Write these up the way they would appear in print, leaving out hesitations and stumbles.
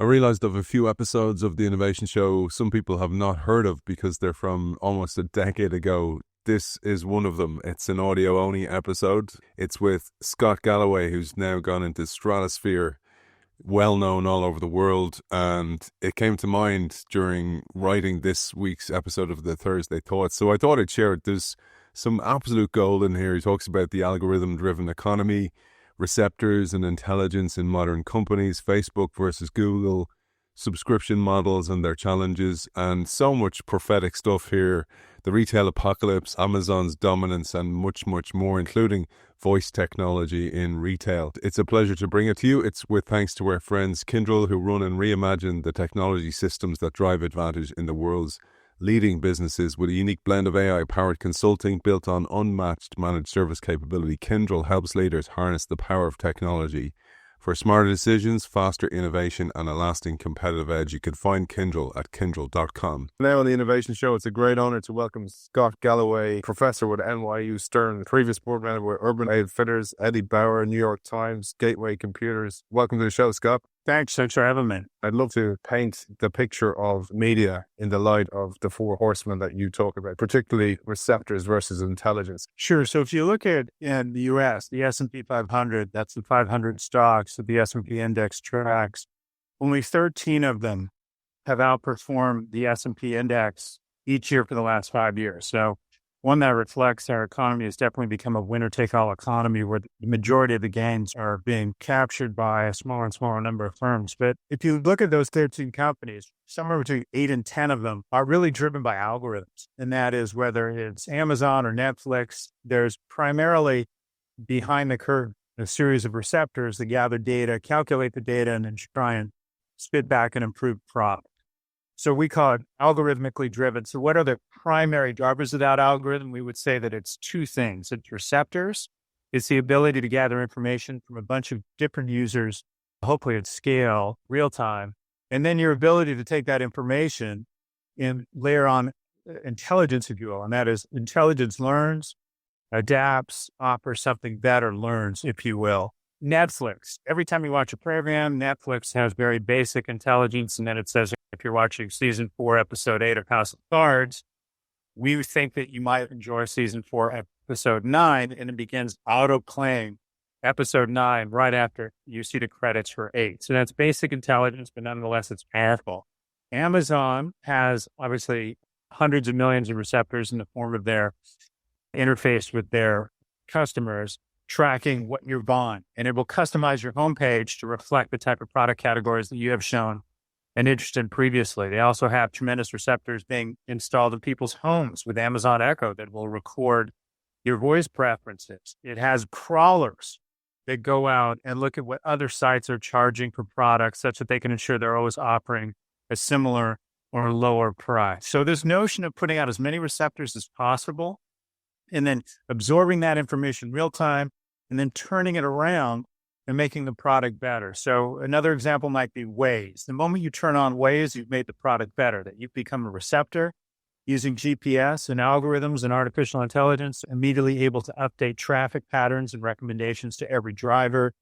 I realized of a few episodes of the Innovation Show some people have not heard of because they're from almost a decade ago. This is one of them. It's an audio-only episode. It's with Scott Galloway, who's now gone into stratosphere, well known all over the world. And it came to mind during writing this week's episode of the Thursday Thoughts. So I thought I'd share it. There's some absolute gold in here. He talks about the algorithm-driven economy, receptors and intelligence in modern companies, Facebook versus Google, subscription models and their challenges, and so much prophetic stuff here. The retail apocalypse, Amazon's dominance, and much, much more, including voice technology in retail. It's a pleasure to bring it to you. It's with thanks to our friends Kyndryl, who run and reimagine the technology systems that drive advantage in the world's leading businesses with a unique blend of AI-powered consulting built on unmatched managed service capability. Kyndryl helps leaders harness the power of technology for smarter decisions, faster innovation, and a lasting competitive edge. You can find Kyndryl at kyndryl.com. Now on the Innovation Show, it's a great honor to welcome Scott Galloway, professor with NYU Stern, previous board member with Urban Outfitters, Eddie Bauer, New York Times, Gateway Computers. Welcome to the show, Scott. Thanks for having me. I'd love to paint the picture of media in the light of the four horsemen that you talk about, particularly receptors versus intelligence. Sure. So if you look at in the U.S., the S&P 500, that's the 500 stocks that the S&P index tracks. Only 13 of them have outperformed the S&P index each year for the last 5 years. So one that reflects our economy has definitely become a winner-take-all economy where the majority of the gains are being captured by a smaller and smaller number of firms. But if you look at those 13 companies, somewhere between 8 and 10 of them are really driven by algorithms. And that is whether it's Amazon or Netflix, there's primarily behind the curtain a series of receptors that gather data, calculate the data, and then try and spit back an improved product. So we call it algorithmically driven. So what are the primary drivers of that algorithm? We would say that it's two things. It's receptors. It's the ability to gather information from a bunch of different users, hopefully at scale, real time. And then your ability to take that information and layer on intelligence, if you will. And that is intelligence learns, adapts, offers something better, learns, if you will. Netflix. Every time you watch a program, Netflix has very basic intelligence. And then it says, if you're watching season 4, episode 8 of House of Cards, we think that you might enjoy season 4, episode 9, and it begins auto-playing episode 9 right after you see the credits for 8. So that's basic intelligence, but nonetheless, it's powerful. Amazon has obviously hundreds of millions of receptors in the form of their interface with their customers, tracking what you're buying, and it will customize your homepage to reflect the type of product categories that you have shown an interest in previously. They also have tremendous receptors being installed in people's homes with Amazon Echo that will record your voice preferences. It has crawlers that go out and look at what other sites are charging for products such that they can ensure they're always offering a similar or lower price. So this notion of putting out as many receptors as possible and then absorbing that information real time and then turning it around and making the product better. So another example might be Waze. The moment you turn on Waze, you've made the product better, that you've become a receptor using GPS and algorithms and artificial intelligence, immediately able to update traffic patterns and recommendations to every driver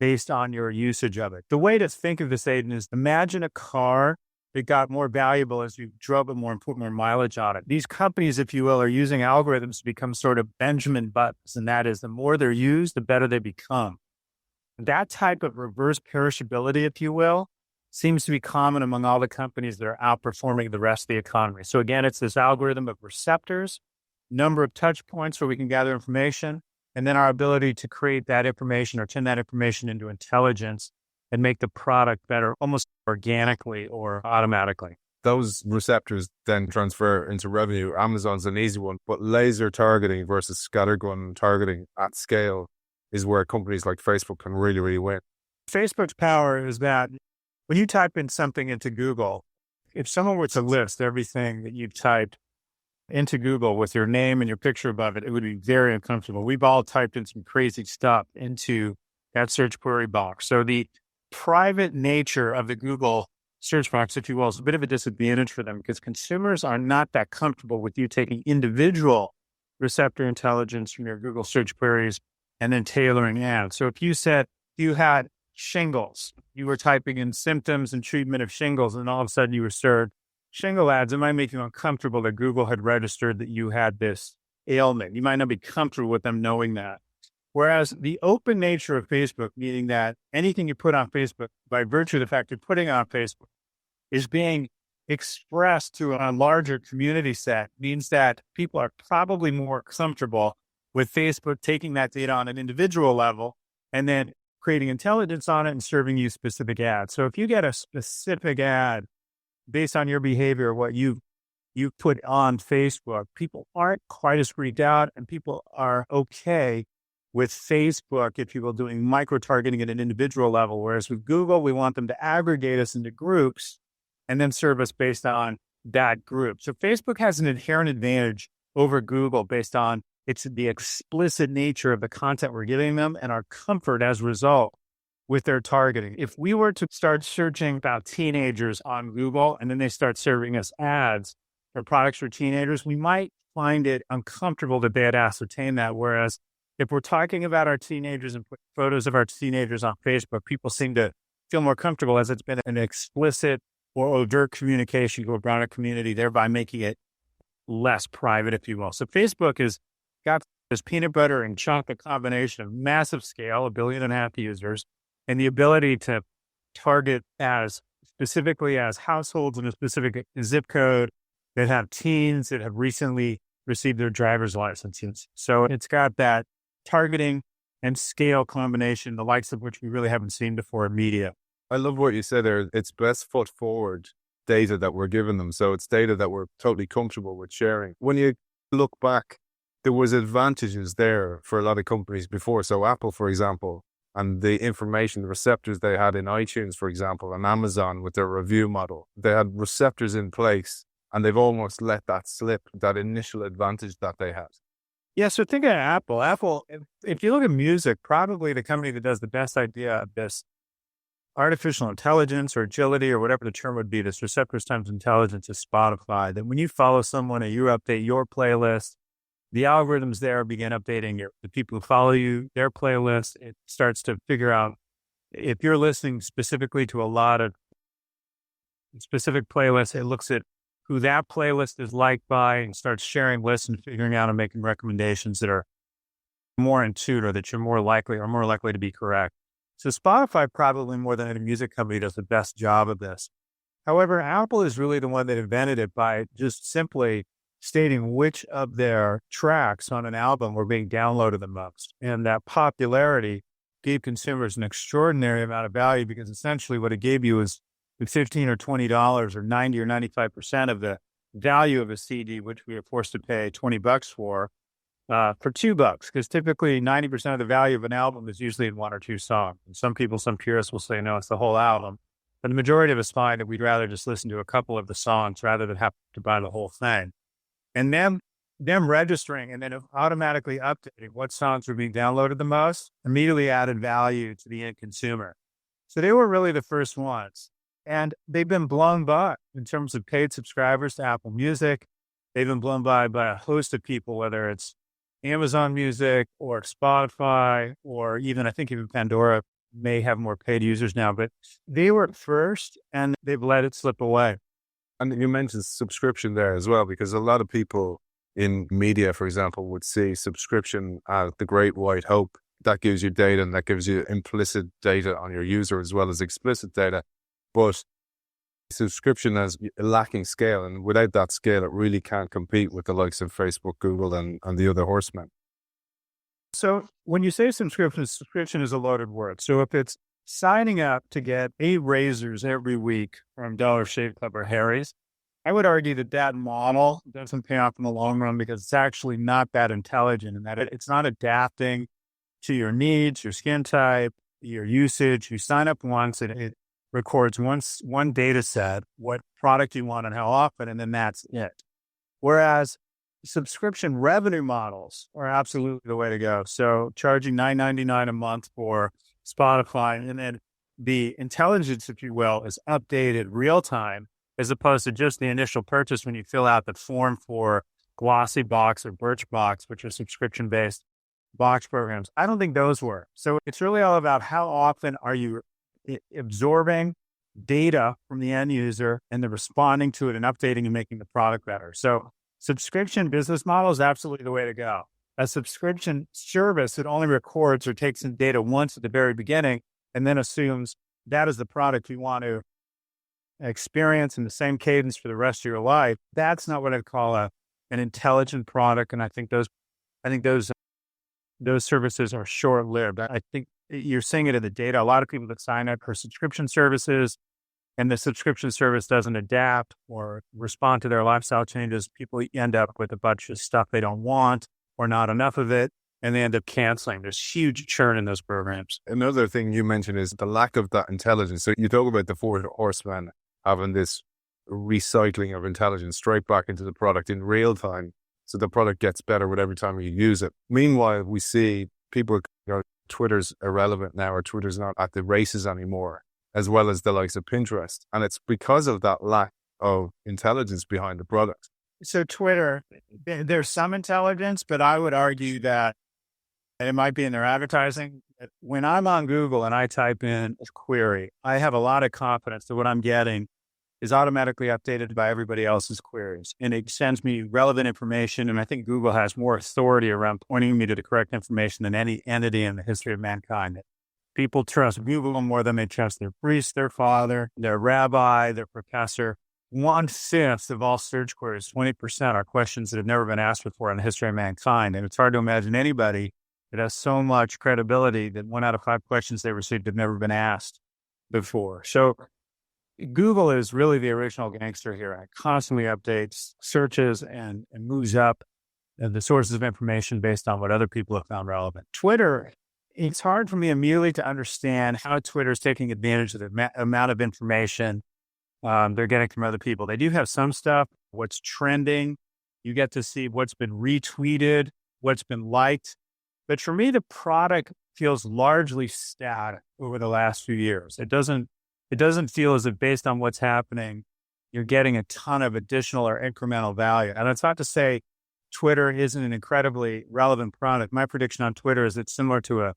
based on your usage of it. The way to think of this, Aidan, is imagine a car that got more valuable as you drove it more and put more mileage on it. These companies, if you will, are using algorithms to become sort of Benjamin Buttons, and that is the more they're used, the better they become. That type of reverse perishability, if you will, seems to be common among all the companies that are outperforming the rest of the economy. So again, it's this algorithm of receptors, number of touch points where we can gather information, and then our ability to create that information or turn that information into intelligence and make the product better almost organically or automatically. Those receptors then transfer into revenue. Amazon's an easy one, but laser targeting versus scattergun targeting at scale is where companies like Facebook can really, really win. Facebook's power is that when you type in something into Google, if someone were to list everything that you've typed into Google with your name and your picture above it, it would be very uncomfortable. We've all typed in some crazy stuff into that search query box. So the private nature of the Google search box, if you will, is a bit of a disadvantage for them because consumers are not that comfortable with you taking individual receptor intelligence from your Google search queries and then tailoring ads. So if you said you had shingles. You were typing in symptoms and treatment of shingles, and all of a sudden you were served shingle ads. It might make you uncomfortable that Google had registered that you had this ailment. You might not be comfortable with them knowing that. Whereas the open nature of Facebook, meaning that anything you put on Facebook, by virtue of the fact you're putting it on Facebook, is being expressed to a larger community set, means that people are probably more comfortable with Facebook taking that data on an individual level and then creating intelligence on it and serving you specific ads. So if you get a specific ad based on your behavior, what you put on Facebook, people aren't quite as freaked out, and people are okay with Facebook if people are doing micro-targeting at an individual level. Whereas with Google, we want them to aggregate us into groups and then serve us based on that group. So Facebook has an inherent advantage over Google based on the explicit nature of the content we're giving them and our comfort as a result with their targeting. If we were to start searching about teenagers on Google and then they start serving us ads for products for teenagers, we might find it uncomfortable that they had ascertained that. Whereas if we're talking about our teenagers and put photos of our teenagers on Facebook, people seem to feel more comfortable as it's been an explicit or overt communication to a broader community, thereby making it less private, if you will. So Facebook has got this peanut butter and chocolate combination of massive scale, 1.5 billion users, and the ability to target as specifically as households in a specific zip code that have teens that have recently received their driver's licenses. So it's got that targeting and scale combination, the likes of which we really haven't seen before in media. I love what you said there. It's best foot forward data that we're giving them. So it's data that we're totally comfortable with sharing. When you look back, there was advantages there for a lot of companies before. So Apple, for example, and the information, the receptors they had in iTunes, for example, and Amazon with their review model, they had receptors in place and they've almost let that slip, that initial advantage that they had. Yeah, so think of Apple. Apple, if you look at music, probably the company that does the best idea of this artificial intelligence or agility or whatever the term would be, this receptors times intelligence is Spotify. That when you follow someone and you update your playlist, the algorithms there begin updating the people who follow you, their playlist. It starts to figure out if you're listening specifically to a lot of specific playlists, it looks at who that playlist is liked by and starts sharing lists and figuring out and making recommendations that are more in tune or that you're more likely to be correct. So Spotify, probably more than any music company, does the best job of this. However, Apple is really the one that invented it by just simply stating which of their tracks on an album were being downloaded the most. And that popularity gave consumers an extraordinary amount of value because essentially what it gave you is $15 or $20 or 90 or 95% of the value of a CD, which we are forced to pay $20 for $2, because typically 90% of the value of an album is usually in one or two songs. And some purists will say, no, it's the whole album. But the majority of us find that we'd rather just listen to a couple of the songs rather than have to buy the whole thing. And them registering and then automatically updating what songs were being downloaded the most immediately added value to the end consumer. So they were really the first ones. And they've been blown by in terms of paid subscribers to Apple Music. They've been blown by a host of people, whether it's Amazon Music or Spotify, or even, I think even Pandora may have more paid users now, but they were first and they've let it slip away. And you mentioned subscription there as well, because a lot of people in media, for example, would see subscription as the great white hope. That gives you data and that gives you implicit data on your user as well as explicit data. But subscription is lacking scale. And without that scale, it really can't compete with the likes of Facebook, Google, and the other horsemen. So when you say subscription is a loaded word. So if it's signing up to get 8 razors every week from Dollar Shave Club or Harry's, I would argue that model doesn't pay off in the long run because it's actually not that intelligent and that it's not adapting to your needs, your skin type, your usage. You sign up once and it records one data set, what product you want and how often, and then that's it. Whereas subscription revenue models are absolutely the way to go. So charging $9.99 a month for Spotify, and then the intelligence, if you will, is updated real time as opposed to just the initial purchase when you fill out the form for Glossy Box or Birchbox, which are subscription-based box programs. I don't think those work. So it's really all about how often are you absorbing data from the end user and then responding to it and updating and making the product better. So subscription business model is absolutely the way to go. A subscription service that only records or takes in data once at the very beginning and then assumes that is the product you want to experience in the same cadence for the rest of your life. That's not what I'd call an intelligent product. And I think those services are short-lived. I think you're seeing it in the data. A lot of people that sign up for subscription services and the subscription service doesn't adapt or respond to their lifestyle changes, people end up with a bunch of stuff they don't want or not enough of it, and they end up canceling. There's huge churn in those programs. Another thing you mentioned is the lack of that intelligence. So you talk about the four horsemen having this recycling of intelligence straight back into the product in real time. So the product gets better with every time you use it. Meanwhile, we see people, Twitter's irrelevant now, or Twitter's not at the races anymore, as well as the likes of Pinterest. And it's because of that lack of intelligence behind the product. So Twitter, there's some intelligence, but I would argue that it might be in their advertising. When I'm on Google and I type in a query, I have a lot of confidence that what I'm getting is automatically updated by everybody else's queries. And it sends me relevant information. And I think Google has more authority around pointing me to the correct information than any entity in the history of mankind. People trust Google more than they trust their priest, their father, their rabbi, their professor. 1/5 of all search queries, 20%, are questions that have never been asked before in the history of mankind. And it's hard to imagine anybody that has so much credibility that 1 out of 5 questions they received have never been asked before. So Google is really the original gangster here. It constantly updates searches and moves up the sources of information based on what other people have found relevant. Twitter, it's hard for me immediately to understand how Twitter is taking advantage of the amount of information they're getting from other people. They do have some stuff, what's trending. You get to see what's been retweeted, what's been liked. But for me, the product feels largely static over the last few years. It doesn't feel as if based on what's happening, you're getting a ton of additional or incremental value. And it's not to say Twitter isn't an incredibly relevant product. My prediction on Twitter is it's similar to a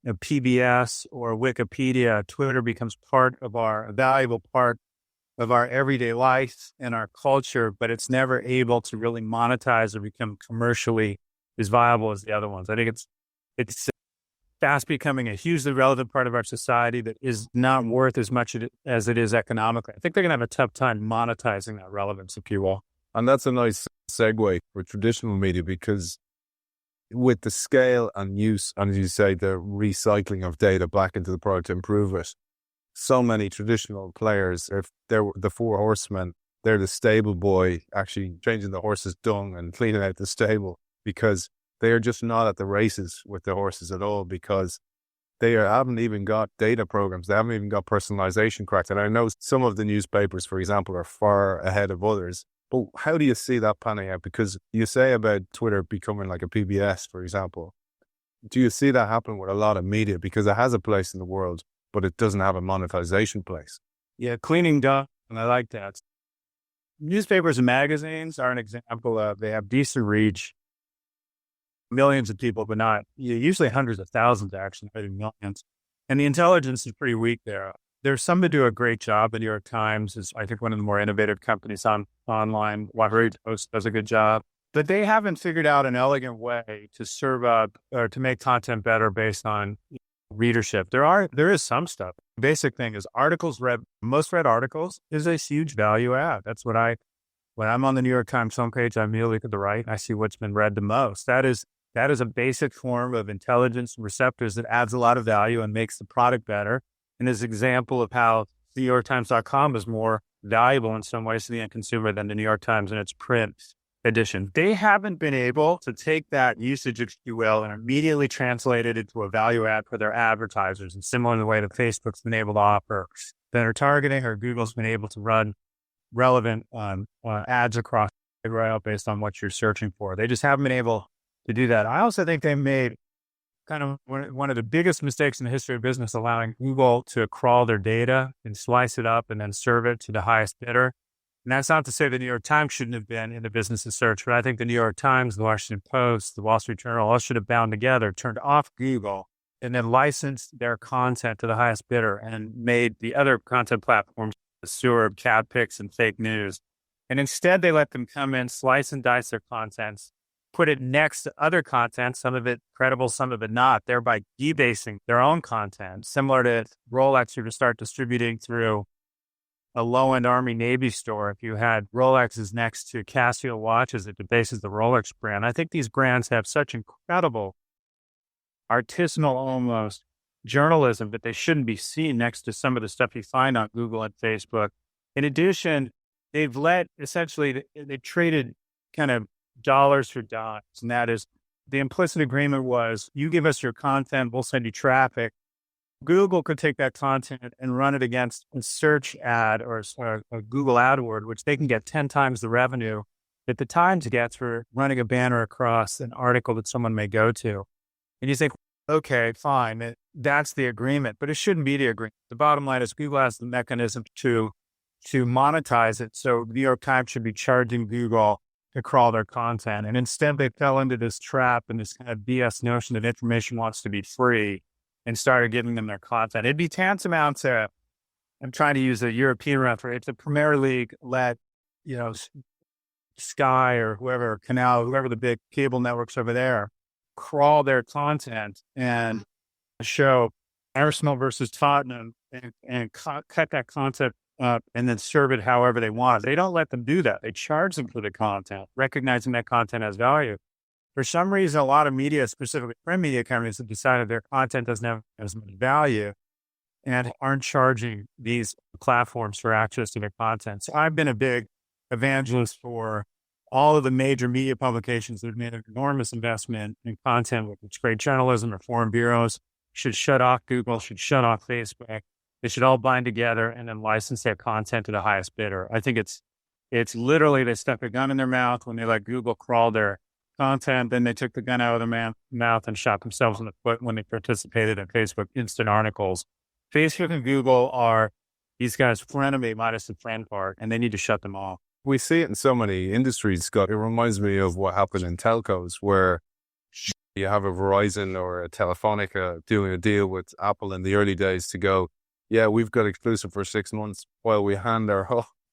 PBS or Wikipedia. Twitter becomes a valuable part of our everyday life and our culture, but it's never able to really monetize or become commercially as viable as the other ones. I think it's fast becoming a hugely relevant part of our society that is not worth as much as it is economically. I think they're going to have a tough time monetizing that relevance, if you will. And that's a nice segue for traditional media, because with the scale and use, and as you say, the recycling of data back into the product to improve it, so many traditional players, if they're the four horsemen, they're the stable boy actually changing the horse's dung and cleaning out the stable, because they are just not at the races with the horses at all, because they haven't even got data programs. They haven't even got personalization cracked. And I know some of the newspapers, for example, are far ahead of others. But how do you see that panning out? Because you say about Twitter becoming like a PBS, for example. Do you see that happening with a lot of media? Because it has a place in the world, but it doesn't have a monetization place. Yeah, cleaning dung, and I like that. Newspapers and magazines are an example of, they have decent reach, millions of people, but not usually hundreds of thousands, actually, maybe millions. And the intelligence is pretty weak there. There's some that do a great job. The New York Times is, I think, one of the more innovative companies online. Washington Post does a good job. But they haven't figured out an elegant way to serve up or to make content better based on readership. There is some stuff. Basic thing is articles read, most read articles is a huge value add. That's when I'm on the New York Times homepage, I immediately look at the right and I see what's been read the most. That is a basic form of intelligence and receptors that adds a lot of value and makes the product better. And is an example of how the NewYorkTimes.com is more valuable in some ways to the end consumer than the New York Times in its print edition. They haven't been able to take that usage, if you will, and immediately translate it into a value add for their advertisers. And similar in the way that Facebook's been able to offer better targeting, or Google's been able to run relevant ads across the rail based on what you're searching for. They just haven't been able to do that. I also think they made kind of one of the biggest mistakes in the history of business, allowing Google to crawl their data and slice it up and then serve it to the highest bidder. And that's not to say the New York Times shouldn't have been in the business of search, but I think the New York Times, the Washington Post, the Wall Street Journal, all should have bound together, turned off Google, and then licensed their content to the highest bidder and made the other content platforms the sewer of cat pics and fake news. And instead, they let them come in, slice and dice their contents, put it next to other content, some of it credible, some of it not, thereby debasing their own content, similar to Rolex were to start distributing through a low-end Army Navy store. If you had Rolexes next to Casio watches, it debases the Rolex brand. I think these brands have such incredible artisanal almost journalism that they shouldn't be seen next to some of the stuff you find on Google and Facebook. In addition, they've essentially, they traded kind of dollars for dimes. And that is, the implicit agreement was, you give us your content, we'll send you traffic. Google could take that content and run it against a search ad or a Google AdWord, which they can get 10 times the revenue that the Times gets for running a banner across an article that someone may go to. And you think, okay, fine, that's the agreement, but it shouldn't be the agreement. The bottom line is Google has the mechanism to monetize it. So New York Times should be charging Google to crawl their content. And instead they fell into this trap and this kind of BS notion that information wants to be free and started giving them their content. It'd be tantamount to, I'm trying to use a European reference, if the Premier League let, Sky or whoever, Canal, whoever the big cable networks over there, crawl their content and show Arsenal versus Tottenham and cut that content up and then serve it however they want. They don't let them do that. They charge them for the content, recognizing that content has value. For some reason, a lot of media, specifically print media companies, have decided their content doesn't have as much value and aren't charging these platforms for access to their content. So I've been a big evangelist for all of the major media publications that have made an enormous investment in content, whether it's great journalism or foreign bureaus, should shut off Google, should shut off Facebook. They should all bind together and then license their content to the highest bidder. I think it's literally they stuck a gun in their mouth when they let Google crawl their content. Then they took the gun out of their mouth and shot themselves in the foot when they participated in Facebook instant articles. Facebook and Google are these guys' frenemy minus the friend part, and they need to shut them off. We see it in so many industries, Scott. It reminds me of what happened in telcos, where you have a Verizon or a Telefonica doing a deal with Apple in the early days to go, yeah, we've got exclusive for 6 months while we hand our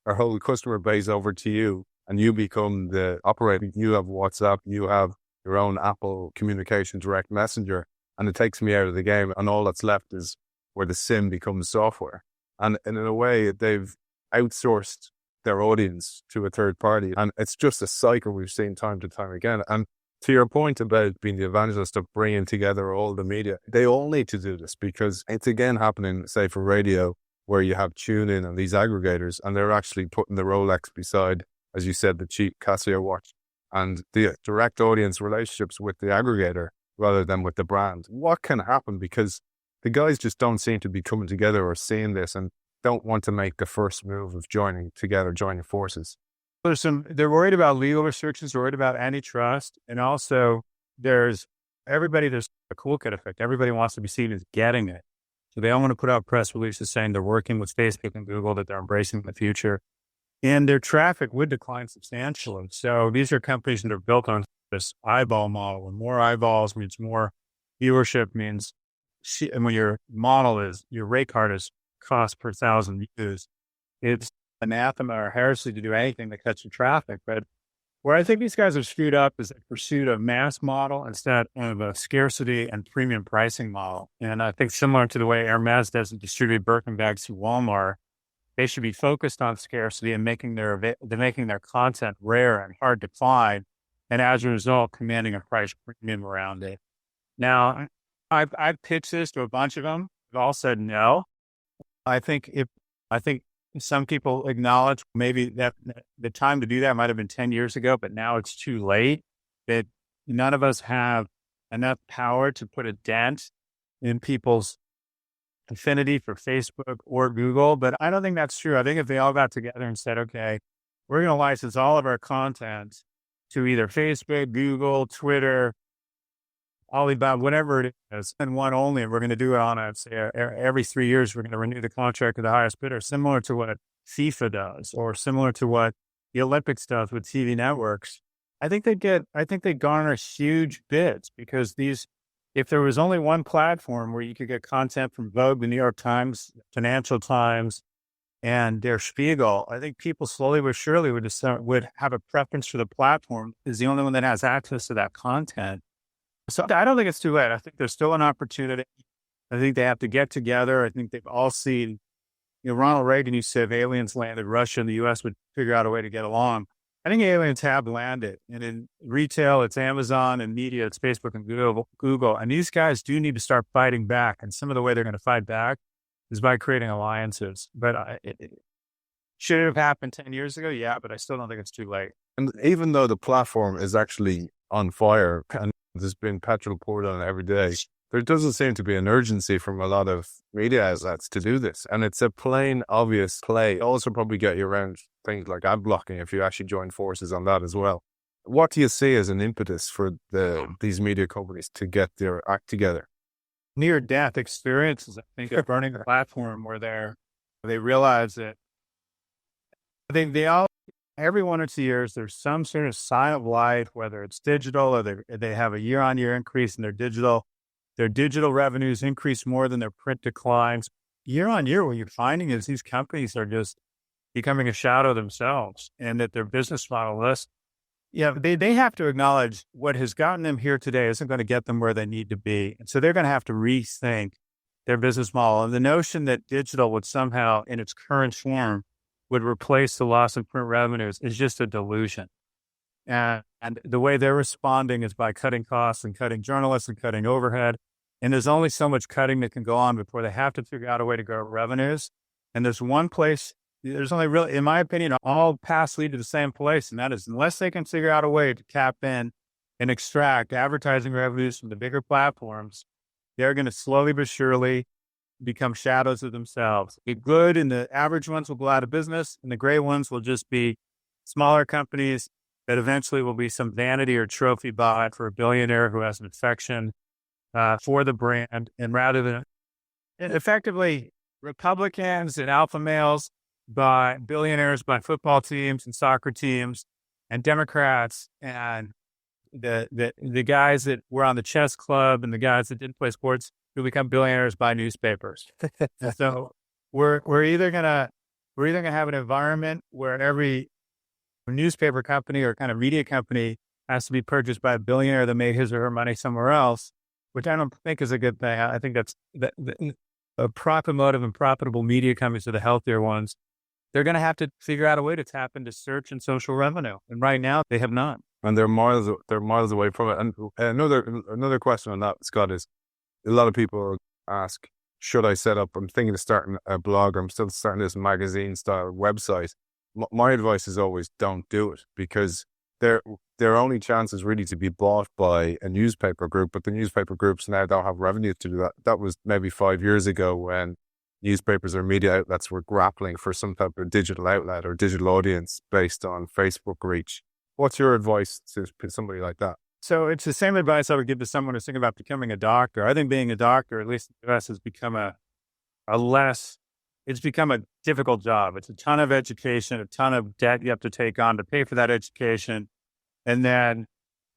whole customer base over to you, and you become the operator. You have WhatsApp, you have your own Apple communication direct messenger, and it takes me out of the game, and all that's left is where the SIM becomes software. And in a way, they've outsourced their audience to a third party. And it's just a cycle we've seen time to time again. And to your point about being the evangelist of bringing together all the media, they all need to do this because it's again happening, say, for radio, where you have TuneIn and these aggregators, and they're actually putting the Rolex beside, as you said, the cheap Casio watch and the direct audience relationships with the aggregator rather than with the brand. What can happen? Because the guys just don't seem to be coming together or seeing this and don't want to make the first move of joining forces. They're worried about legal restrictions, worried about antitrust, and also there's a toolkit effect. Everybody wants to be seen as getting it. So they all want to put out press releases saying they're working with Facebook and Google, that they're embracing the future. And their traffic would decline substantially. So these are companies that are built on this eyeball model, and more eyeballs means more viewership, means, and when your rate card is cost per 1,000 views, it's anathema or heresy to do anything that cuts your traffic. But where I think these guys are screwed up is a pursuit of mass model instead of a scarcity and premium pricing model. And I think similar to the way Hermes doesn't distribute Birkin bags to Walmart, they should be focused on scarcity and making their content rare and hard to find, and as a result, commanding a price premium around it. Now, I've pitched this to a bunch of them. They've all said no. I think some people acknowledge maybe that the time to do that might have been 10 years ago, but now it's too late, that none of us have enough power to put a dent in people's affinity for Facebook or Google. But I don't think that's true. I think if they all got together and said, okay, we're going to license all of our content to either Facebook, Google, Twitter, Alibaba, whatever it is, and one only, and we're going to do it on every 3 years, we're going to renew the contract with the highest bidder, similar to what FIFA does, or similar to what the Olympics does with TV networks. I think they garner huge bids because if there was only one platform where you could get content from Vogue, the New York Times, Financial Times, and Der Spiegel, I think people slowly but surely would have a preference for the platform is the only one that has access to that content. So I don't think it's too late. I think there's still an opportunity. I think they have to get together. I think they've all seen, Ronald Reagan used to say if aliens landed, Russia and the U.S. would figure out a way to get along. I think aliens have landed. And in retail, it's Amazon, and media, it's Facebook and Google. And these guys do need to start fighting back. And some of the way they're going to fight back is by creating alliances. But should it have happened 10 years ago? Yeah, but I still don't think it's too late. And even though the platform is actually on fire and there's been petrol poured on it every day, there doesn't seem to be an urgency from a lot of media outlets to do this. And it's a plain, obvious play. Also probably get you around things like ad blocking if you actually join forces on that as well. What do you see as an impetus for these media companies to get their act together? Near-death experiences, I think, of burning the platform where they realize that every 1 or 2 years, there's some sort of sign of life, whether it's digital or they have a year-on-year increase in their digital. Their digital revenues increase more than their print declines. Year on year, what you're finding is these companies are just becoming a shadow themselves, and that their business model is, they have to acknowledge what has gotten them here today isn't going to get them where they need to be. And so they're going to have to rethink their business model. And the notion that digital would somehow, in its current form, would replace the loss of print revenues is just a delusion. And the way they're responding is by cutting costs and cutting journalists and cutting overhead. And there's only so much cutting that can go on before they have to figure out a way to grow revenues. And there's one place, there's only really, in my opinion, all paths lead to the same place. And that is, unless they can figure out a way to tap in and extract advertising revenues from the bigger platforms, they're going to slowly but surely become shadows of themselves. The good and the average ones will go out of business, and the gray ones will just be smaller companies that eventually will be some vanity or trophy bought for a billionaire who has an affection for the brand. And rather than effectively Republicans and alpha males by billionaires, by football teams and soccer teams, and Democrats and the guys that were on the chess club and the guys that didn't play sports who become billionaires by newspapers. So we're either gonna have an environment where every newspaper company or kind of media company has to be purchased by a billionaire that made his or her money somewhere else, which I don't think is a good thing. I think that's a profit motive, and profitable media companies are the healthier ones. They're going to have to figure out a way to tap into search and social revenue, and right now they have not. And they're miles away from it. And another question on that, Scott, is a lot of people ask, should I set up? I'm thinking of starting a blog, or I'm still starting this magazine style website. My advice is always don't do it, because their only chance is really to be bought by a newspaper group, but the newspaper groups now don't have revenue to do that. That was maybe 5 years ago when newspapers or media outlets were grappling for some type of digital outlet or digital audience based on Facebook reach. What's your advice to somebody like that? So it's the same advice I would give to someone who's thinking about becoming a doctor. I think being a doctor, at least in the U.S., has become it's become a difficult job. It's a ton of education, a ton of debt you have to take on to pay for that education. And then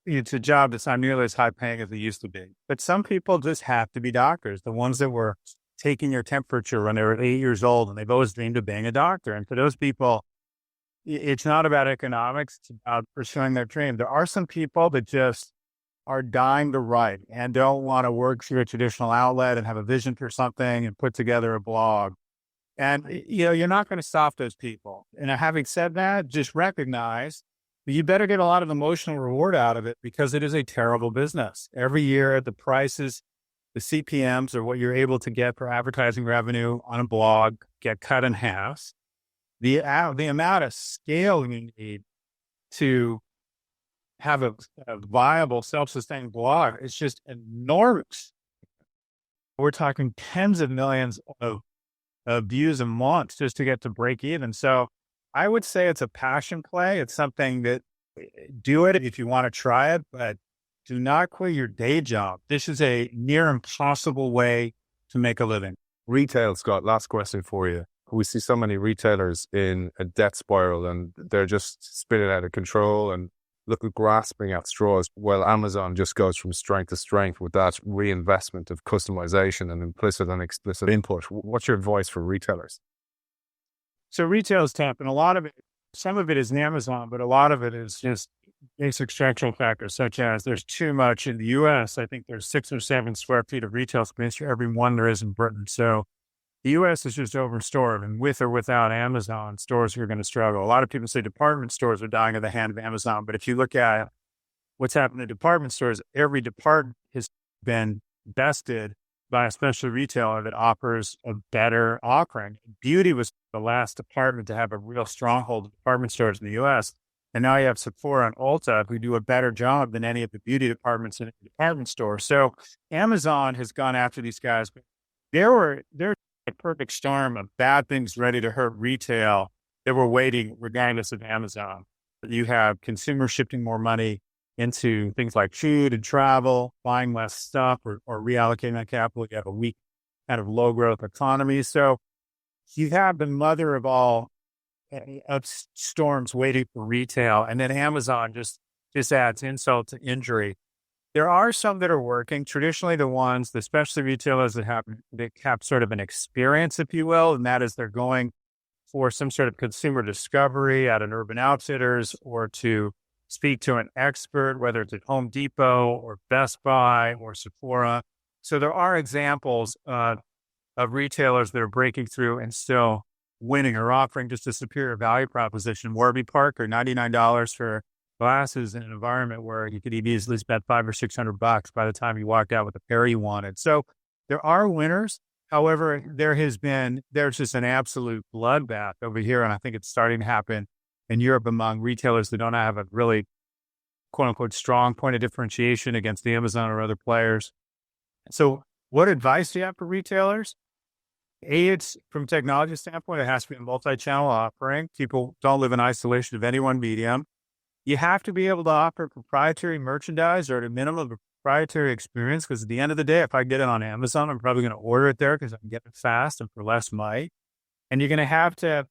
it's a job that's not nearly as high paying as it used to be. But some people just have to be doctors, the ones that were taking your temperature when they were 8 years old, and they've always dreamed of being a doctor. And for those people, it's not about economics. It's about pursuing their dream. There are some people that just are dying to write and don't want to work through a traditional outlet and have a vision for something and put together a blog. And, you're not going to stop those people. And having said that, just recognize that you better get a lot of emotional reward out of it, because it is a terrible business. Every year, the prices, the CPMs, or what you're able to get for advertising revenue on a blog, get cut in half. The amount of scale you need to have a viable, self-sustaining blog is just enormous. We're talking tens of millions of views a month just to get to break even. So I would say it's a passion play. It's something that, do it if you want to try it, but do not quit your day job. This is a near impossible way to make a living. Retail, Scott, last question for you. We see so many retailers in a debt spiral, and they're just spinning out of control, and look at grasping at straws, while Amazon just goes from strength to strength with that reinvestment of customization and implicit and explicit input. What's your advice for retailers? So retail is tough, and a lot of it, some of it is in Amazon, but a lot of it is just basic structural factors, such as there's too much in the U.S. I think there's 6 or 7 square feet of retail space for every one there is in Britain. So the U.S. is just overstored, and with or without Amazon, stores are going to struggle. A lot of people say department stores are dying at the hand of Amazon, but if you look at what's happened to department stores, every department has been bested by a specialty retailer that offers a better offering. Beauty was the last department to have a real stronghold of department stores in the U.S., and now you have Sephora and Ulta who do a better job than any of the beauty departments in a department store. So Amazon has gone after these guys. There's a perfect storm of bad things ready to hurt retail that were waiting regardless of Amazon. You have consumers shifting more money into things like food and travel, buying less stuff or reallocating that capital. You have a weak kind of low growth economy. So you have the mother of all of storms waiting for retail. And then Amazon just adds insult to injury. There are some that are working. Traditionally, the specialty retailers that have sort of an experience, if you will, and that is they're going for some sort of consumer discovery at an Urban Outfitters or to speak to an expert, whether it's at Home Depot or Best Buy or Sephora. So there are examples of retailers that are breaking through and still winning or offering just a superior value proposition. Warby Parker, $99 for glasses in an environment where you could easily spend $500 or $600 by the time you walked out with the pair you wanted. So there are winners. However, there's just an absolute bloodbath over here. And I think it's starting to happen in Europe among retailers that don't have a really quote unquote strong point of differentiation against the Amazon or other players. So what advice do you have for retailers? It's from a technology standpoint, it has to be a multi-channel offering. People don't live in isolation of any one medium. You have to be able to offer proprietary merchandise or at a minimum a proprietary experience, because at the end of the day, if I get it on Amazon, I'm probably going to order it there because I can get it fast and for less money. And you're going to have to,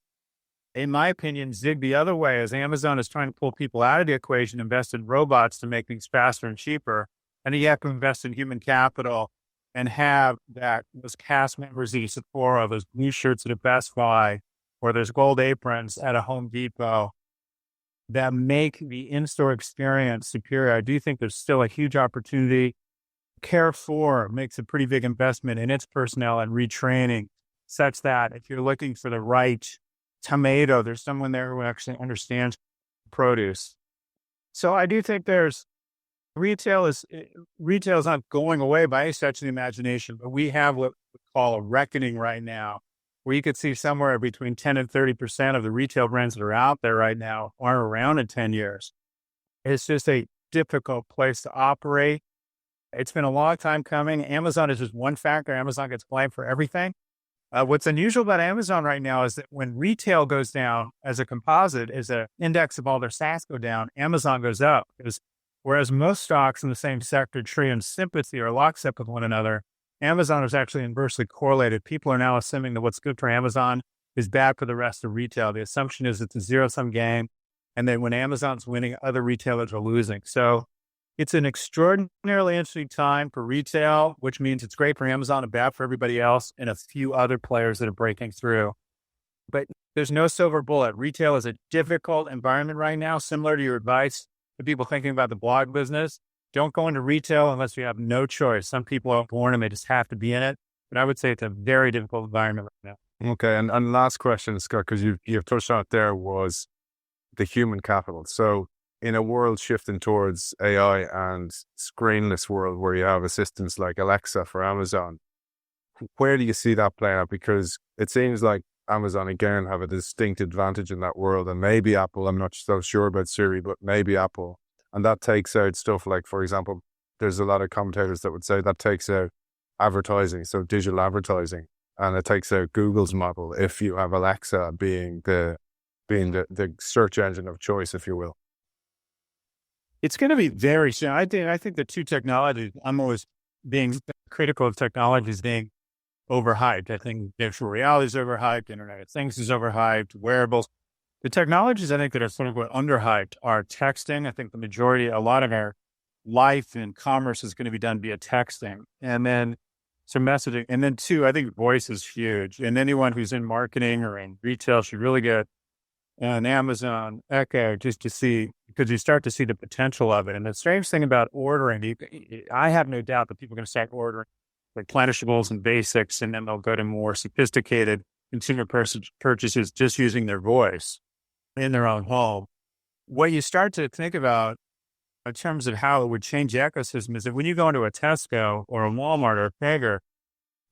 in my opinion, zig the other way as Amazon is trying to pull people out of the equation, invest in robots to make things faster and cheaper. And then you have to invest in human capital and have those cast members at Sephora, those blue shirts at a Best Buy, or those gold aprons at a Home Depot that make the in-store experience superior. I do think there's still a huge opportunity. Carrefour makes a pretty big investment in its personnel and retraining, such that if you're looking for the right tomato, there's someone there who actually understands produce. So I do think retail is not going away by any stretch of the imagination, but we have what we call a reckoning right now, where you could see somewhere between 10 and 30% of the retail brands that are out there right now aren't around in 10 years. It's just a difficult place to operate. It's been a long time coming. Amazon is just one factor. Amazon gets blamed for everything. What's unusual about Amazon right now is that when retail goes down as a composite, as an index of all their SaaS go down, Amazon goes up. Whereas most stocks in the same sector tree in sympathy or lockstep with one another, Amazon is actually inversely correlated. People are now assuming that what's good for Amazon is bad for the rest of retail. The assumption is it's a zero-sum game, and then when Amazon's winning, other retailers are losing. So it's an extraordinarily interesting time for retail, which means it's great for Amazon and bad for everybody else and a few other players that are breaking through. But there's no silver bullet. Retail is a difficult environment right now, similar to your advice to people thinking about the blog business. Don't go into retail unless you have no choice. Some people are born and they just have to be in it. But I would say it's a very difficult environment right now. Okay. And last question, Scott, because you've touched on it there, was the human capital. So in a world shifting towards AI and screenless world where you have assistants like Alexa for Amazon, where do you see that playing out? Because it seems like Amazon, again, have a distinct advantage in that world. And maybe Apple, I'm not so sure about Siri, but maybe Apple. And that takes out stuff like, for example, there's a lot of commentators that would say that takes out advertising, so digital advertising. And it takes out Google's model if you have Alexa being the search engine of choice, if you will. It's going to be very soon. I think the two technologies, I'm always being critical of technologies being overhyped. I think virtual reality is overhyped. Internet of Things is overhyped. Wearables. The technologies I think that are sort of underhyped are texting. I think a lot of our life and commerce is going to be done via texting. And then some messaging. And then two, I think voice is huge. And anyone who's in marketing or in retail should really get an Amazon Echo just to see, because you start to see the potential of it. And the strange thing about ordering, I have no doubt that people are going to start ordering replenishables and basics, and then they'll go to more sophisticated consumer purchases just using their voice in their own home. What you start to think about in terms of how it would change the ecosystem is that when you go into a Tesco or a Walmart or a Kroger,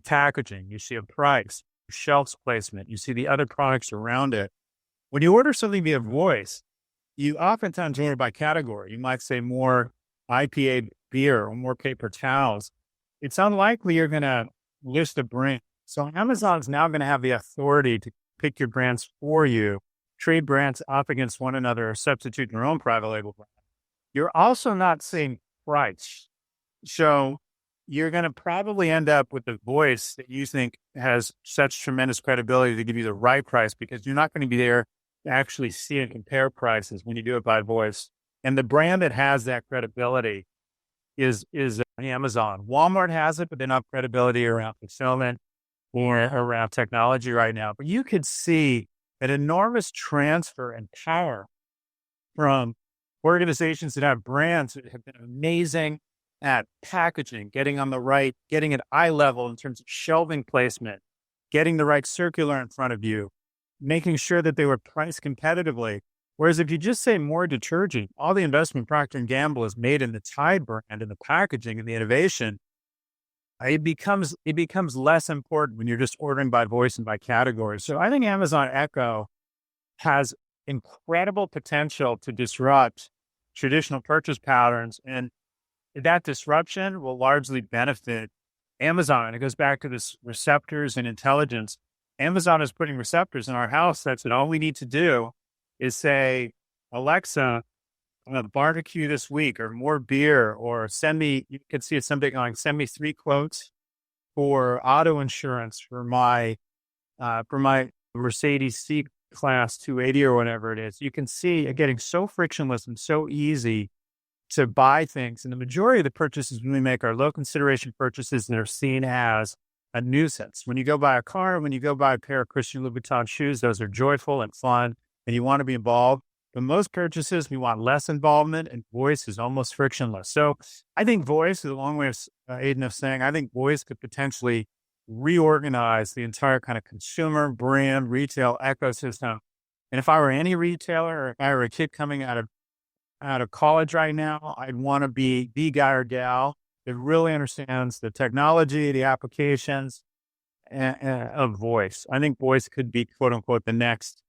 packaging, you see a price, shelf placement, you see the other products around it. When you order something via voice, you oftentimes order by category. You might say more IPA beer or more paper towels. It's unlikely you're going to list a brand. So Amazon's now going to have the authority to pick your brands for you, trade brands up against one another, or substitute your own private label brand. You're also not seeing price. So you're going to probably end up with the voice that you think has such tremendous credibility to give you the right price, because you're not going to be there to actually see and compare prices when you do it by voice. And the brand that has that credibility is Amazon. Walmart has it, but they don't have credibility around fulfillment or around technology right now. But you could see an enormous transfer and power from organizations that have brands that have been amazing at packaging, getting at eye level in terms of shelving placement, getting the right circular in front of you, making sure that they were priced competitively. Whereas if you just say more detergent, all the investment Procter & Gamble has made in the Tide brand and the packaging and the innovation, it becomes less important when you're just ordering by voice and by category. So I think Amazon Echo has incredible potential to disrupt traditional purchase patterns, and that disruption will largely benefit Amazon. And it goes back to this receptors and intelligence. Amazon is putting receptors in our house. That's what all we need to do is say, Alexa, barbecue this week, or more beer, or you can see it someday going, send me 3 quotes for auto insurance for my Mercedes C-Class 280 or whatever it is. You can see it getting so frictionless and so easy to buy things. And the majority of the purchases we make are low consideration purchases that are seen as a nuisance. When you go buy a car, when you go buy a pair of Christian Louboutin shoes, those are joyful and fun, and you want to be involved. But most purchases, we want less involvement, and voice is almost frictionless. So I think voice is a long way of Aidan of saying, I think voice could potentially reorganize the entire kind of consumer brand retail ecosystem. And if I were any retailer, or if I were a kid coming out of college right now, I'd want to be the guy or gal that really understands the technology, the applications of voice. I think voice could be, quote unquote, the next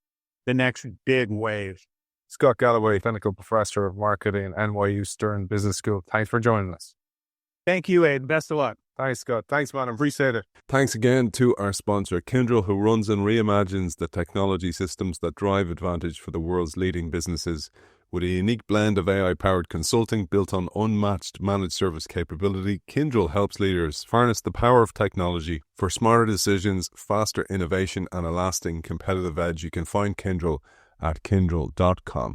big wave. Scott Galloway, clinical professor of marketing at NYU Stern Business School. Thanks for joining us. Thank you, Aidan. Best of luck. Thanks, Scott. Thanks, man. I appreciate it. Thanks again to our sponsor, Kyndryl, who runs and reimagines the technology systems that drive advantage for the world's leading businesses. With a unique blend of AI-powered consulting built on unmatched managed service capability, Kyndryl helps leaders harness the power of technology for smarter decisions, faster innovation, and a lasting competitive edge. You can find Kyndryl at kyndryl.com.